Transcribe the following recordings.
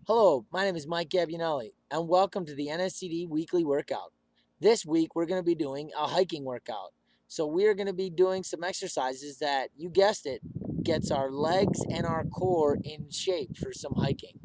Hello, my name is Mike Gabunelli, and welcome to the NSCD Weekly Workout. This week, we're going to be doing a hiking workout. So we're going to be doing some exercises that, you guessed it, gets our legs and our core in shape for some hiking.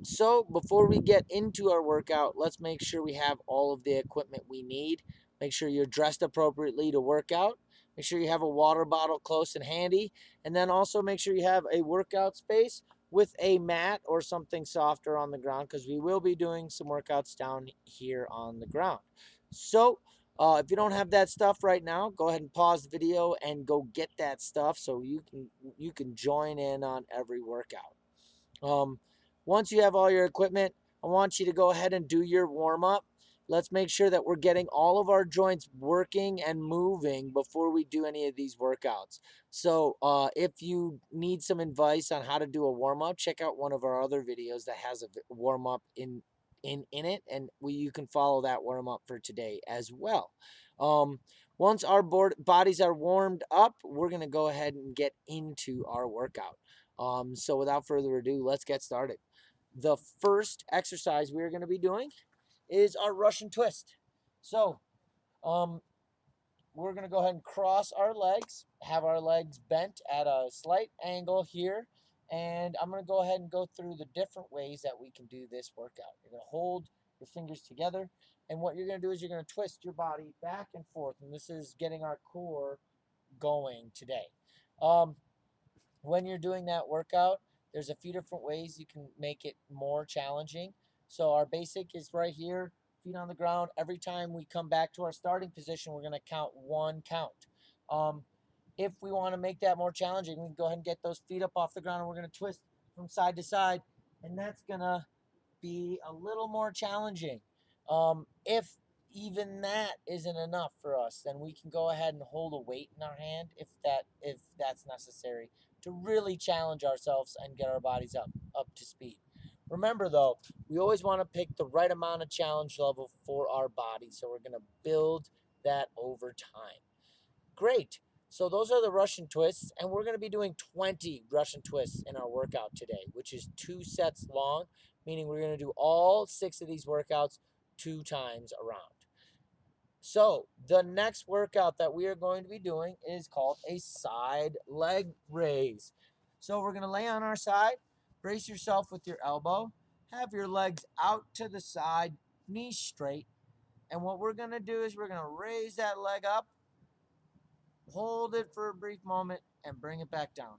So before we get into our workout, let's make sure we have all of the equipment we need. Make sure you're dressed appropriately to work out. Make sure you have a water bottle close and handy. And then also make sure you have a workout space with a mat or something softer on the ground, because we will be doing some workouts down here on the ground. So if you don't have that stuff right now, go ahead and pause the video and go get that stuff so you can join in on every workout. Once you have all your equipment, I want you to go ahead and do your warm up. Let's make sure that we're getting all of our joints working and moving before we do any of these workouts. So if you need some advice on how to do a warm up, check out one of our other videos that has a warm up in it, and you can follow that warm up for today as well. Once our bodies are warmed up, we're going to go ahead and get into our workout. So without further ado, let's get started. The first exercise we're going to be doing is our Russian twist. So we're going to go ahead and cross our legs, have our legs bent at a slight angle here, and I'm going to go ahead and go through the different ways that we can do this workout. You're going to hold your fingers together, and what you're going to do is you're going to twist your body back and forth, and this is getting our core going today. When you're doing that workout, there's a few different ways you can make it more challenging. So our basic is right here, feet on the ground. Every time we come back to our starting position, we're going to count one count. If we want to make that more challenging, we can go ahead and get those feet up off the ground, and we're going to twist from side to side, and that's going to be a little more challenging. If even that isn't enough for us, then we can go ahead and hold a weight in our hand if that's necessary to really challenge ourselves and get our bodies up to speed. Remember though, we always want to pick the right amount of challenge level for our body, so we're going to build that over time. Great. So those are the Russian twists, and we're going to be doing 20 Russian twists in our workout today, which is 2 sets long, meaning we're going to do all 6 of these workouts 2 times around. So the next workout that we are going to be doing is called a side leg raise. So we're going to lay on our side, brace yourself with your elbow, have your legs out to the side, knees straight, and what we're going to do is we're going to raise that leg up, hold it for a brief moment, and bring it back down.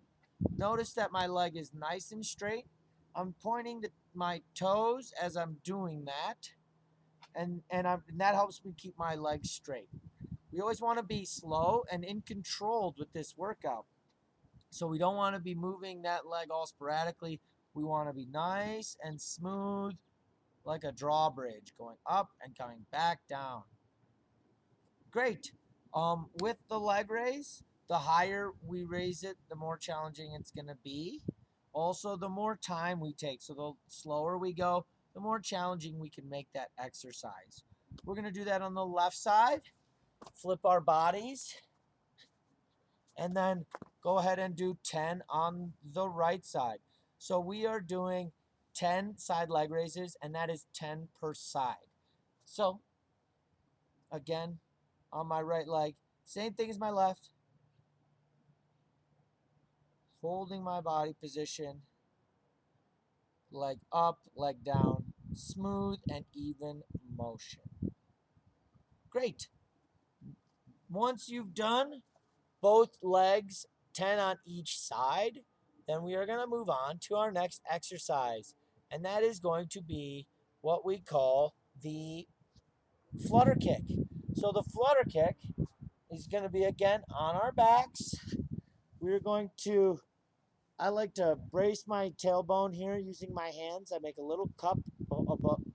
Notice that my leg is nice and straight. I'm pointing to my toes as I'm doing that, and that helps me keep my legs straight. We always want to be slow and in control with this workout. So we don't want to be moving that leg all sporadically. We want to be nice and smooth, like a drawbridge, going up and coming back down. Great. With the leg raise, the higher we raise it, the more challenging it's going to be. Also, the more time we take. So the slower we go, the more challenging we can make that exercise. We're going to do that on the left side. Flip our bodies. And then go ahead and do 10 on the right side. So we are doing 10 side leg raises, and that is 10 per side. So, again, on my right leg, same thing as my left. Holding my body position, leg up, leg down, smooth and even motion. Great. Once you've done both legs, 10 on each side, then we are going to move on to our next exercise. And that is going to be what we call the flutter kick. So the flutter kick is going to be, again, on our backs. We're going to, I like to brace my tailbone here using my hands. I make a little cup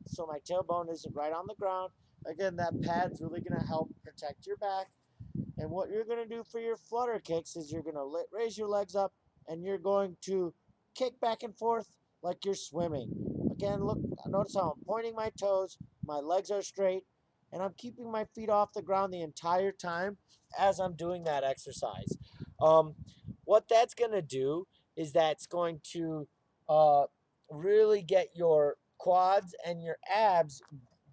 so my tailbone isn't right on the ground. Again, that pad's really going to help protect your back. And what you're going to do for your flutter kicks is you're going to raise your legs up, and you're going to kick back and forth like you're swimming. Again, look, notice how I'm pointing my toes, my legs are straight, and I'm keeping my feet off the ground the entire time as I'm doing that exercise. What that's going to do is that's going to really get your quads and your abs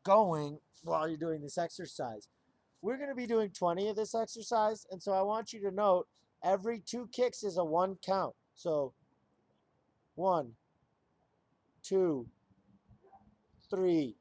going while you're doing this exercise. We're going to be doing 20 of this exercise, and so I want you to note every 2 kicks is a 1 count. So 1, 2, 3.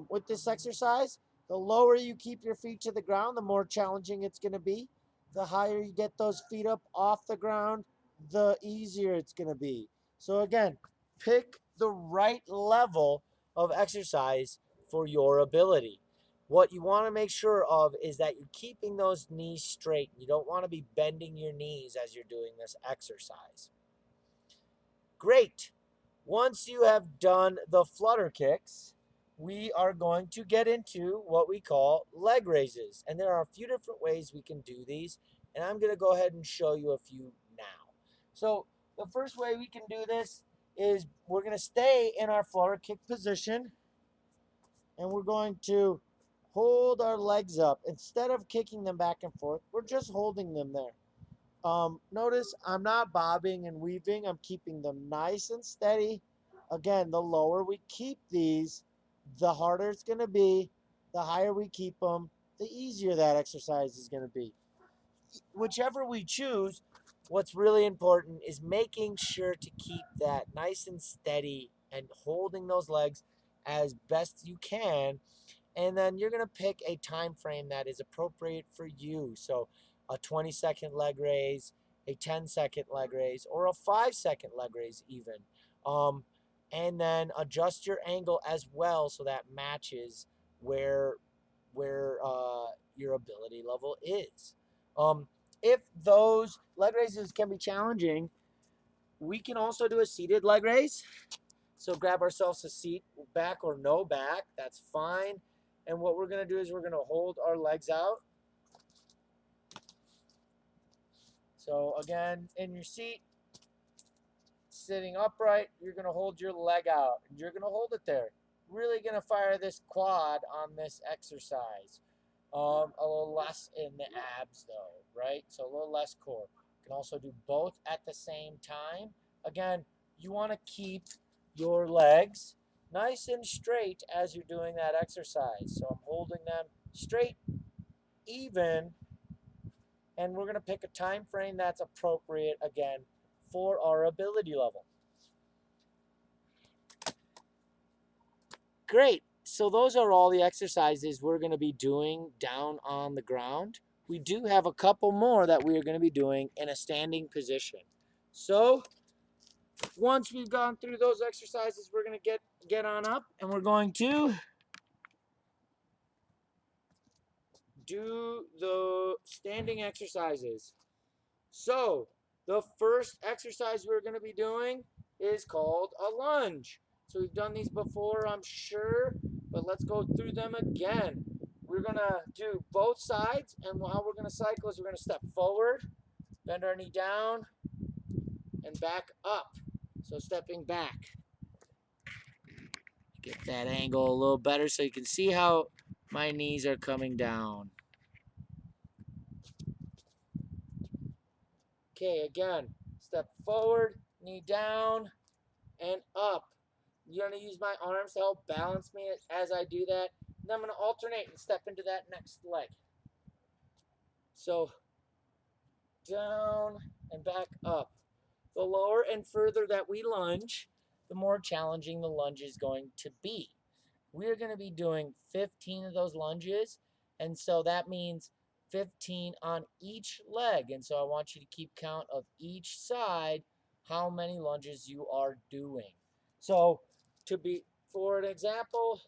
With this exercise, the lower you keep your feet to the ground, the more challenging it's going to be. The higher you get those feet up off the ground, the easier it's going to be. So again, pick the right level of exercise for your ability. What you want to make sure of is that you're keeping those knees straight. You don't want to be bending your knees as you're doing this exercise. Great. Once you have done the flutter kicks, we are going to get into what we call leg raises. And there are a few different ways we can do these. And I'm going to go ahead and show you a few now. So the first way we can do this is we're going to stay in our flutter kick position. And we're going to hold our legs up. Instead of kicking them back and forth, we're just holding them there. Notice I'm not bobbing and weaving. I'm keeping them nice and steady. Again, the lower we keep these, the harder it's going to be. The higher we keep them, the easier that exercise is going to be. Whichever we choose, what's really important is making sure to keep that nice and steady and holding those legs as best you can. And then you're going to pick a time frame that is appropriate for you. So a 20-second leg raise, a 10-second leg raise, or a 5-second leg raise even. And then adjust your angle as well so that matches where your ability level is. If those leg raises can be challenging, we can also do a seated leg raise. So grab ourselves a seat, back or no back, that's fine. And what we're going to do is we're going to hold our legs out. So again, in your seat, sitting upright, you're going to hold your leg out. And you're going to hold it there. Really going to fire this quad on this exercise. A little less in the abs though, right? So a little less core. You can also do both at the same time. Again, you want to keep your legs nice and straight as you're doing that exercise. So I'm holding them straight, even, and we're going to pick a time frame that's appropriate, again, for our ability level. Great. So those are all the exercises we're going to be doing down on the ground. We do have a couple more that we are going to be doing in a standing position. So once we've gone through those exercises, we're going to get on up and we're going to do the standing exercises. So the first exercise we're going to be doing is called a lunge. So we've done these before, I'm sure, but let's go through them again. We're going to do both sides, and how we're going to cycle is we're going to step forward, bend our knee down, and back up. So stepping back. Get that angle a little better so you can see how my knees are coming down. Okay, again, step forward, knee down, and up. You're going to use my arms to help balance me as I do that. Then I'm going to alternate and step into that next leg. So down and back up. The lower and further that we lunge, the more challenging the lunge is going to be. We're going to be doing 15 of those lunges, and so that means 15 on each leg. And so I want you to keep count of each side, how many lunges you are doing. So for an example,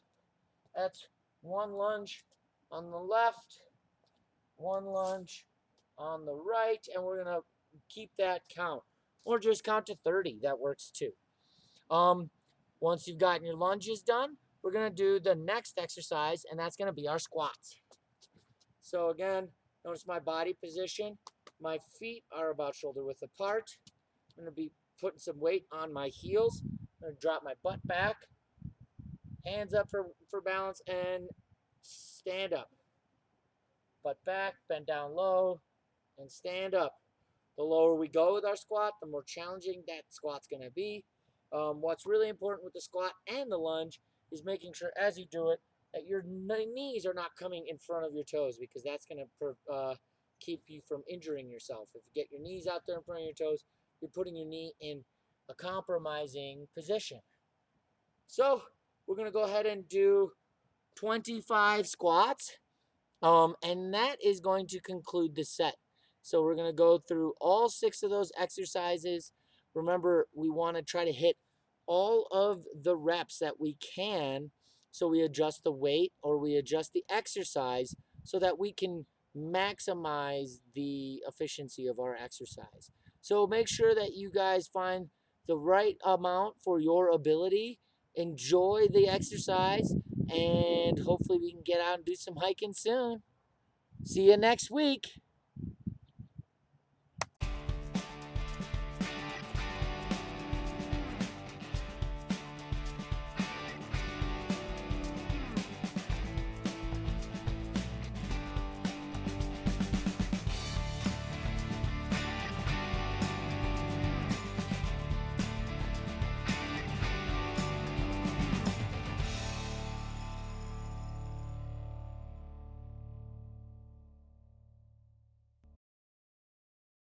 that's one lunge on the left, one lunge on the right, and we're going to keep that count. Or just count to 30. That works too. Once you've gotten your lunges done, we're going to do the next exercise, and that's going to be our squats. So again, notice my body position. My feet are about shoulder width apart. I'm going to be putting some weight on my heels. I'm going to drop my butt back, hands up for balance, and stand up. Butt back, bend down low, and stand up. The lower we go with our squat, the more challenging that squat's going to be. What's really important with the squat and the lunge is making sure as you do it that your knees are not coming in front of your toes, because that's going to keep you from injuring yourself. If you get your knees out there in front of your toes, you're putting your knee in a compromising position. So we're going to go ahead and do 25 squats. And that is going to conclude the set. So we're going to go through all 6 of those exercises. Remember, we want to try to hit all of the reps that we can. So we adjust the weight or we adjust the exercise so that we can maximize the efficiency of our exercise. So make sure that you guys find the right amount for your ability. Enjoy the exercise, and hopefully we can get out and do some hiking soon. See you next week.